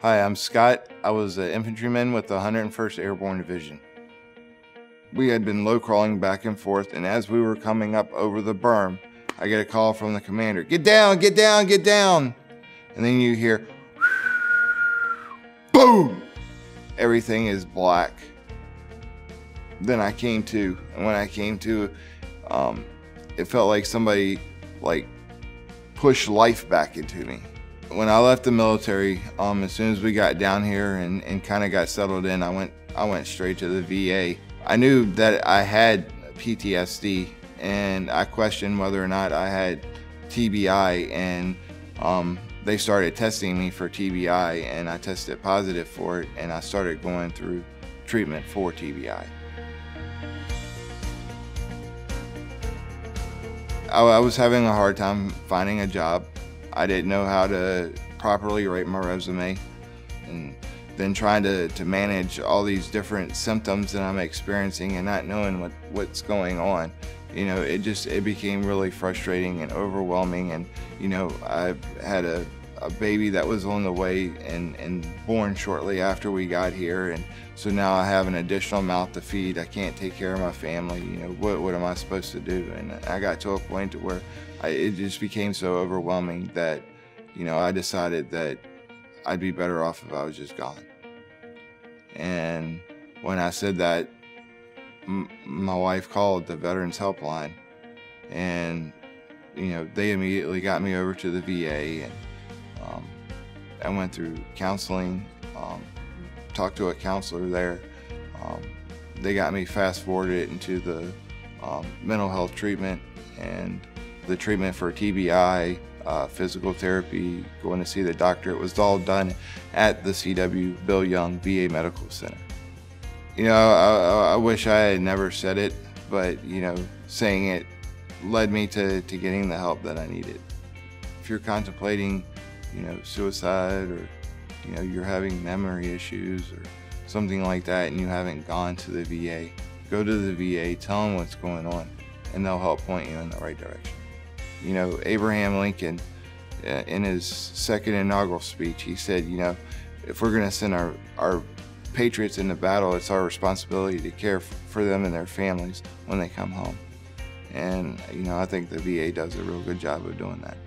Hi, I'm Scott. I was an infantryman with the 101st Airborne Division. We had been low crawling back and forth, and as we were coming up over the berm, I get a call from the commander, "Get down, get down, get down." And then you hear, boom! Everything is black. Then I came to, and when I came to, it felt like somebody pushed life back into me. When I left the military, as soon as we got down here and kind of got settled in, I went straight to the VA. I knew that I had PTSD, and I questioned whether or not I had TBI, and they started testing me for TBI, and I tested positive for it, and I started going through treatment for TBI. I was having a hard time finding a job. I didn't know how to properly write my resume, and then trying to manage all these different symptoms that I'm experiencing and not knowing what's going on. You know, it became really frustrating and overwhelming. And you know, I had a baby that was on the way and born shortly after we got here, and so now I have an additional mouth to feed. I can't take care of my family. You know, what am I supposed to do? And I got to a point to where it just became so overwhelming that, you know, I decided that I'd be better off if I was just gone. And when I said that, my wife called the Veterans Helpline, and you know, they immediately got me over to the VA, and I went through counseling, talked to a counselor there. They got me fast forwarded into the mental health treatment and the treatment for TBI, physical therapy, going to see the doctor. It was all done at the CW Bill Young VA Medical Center. You know, I wish I had never said it, but you know, saying it led me to getting the help that I needed. If you're contemplating, you know, suicide, or you know, you're having memory issues or something like that, and you haven't gone to the VA, go to the VA, tell them what's going on, and they'll help point you in the right direction. You know, Abraham Lincoln, in his second inaugural speech, he said, you know, if we're going to send our patriots into battle, it's our responsibility to care for them and their families when they come home. And, you know, I think the VA does a real good job of doing that.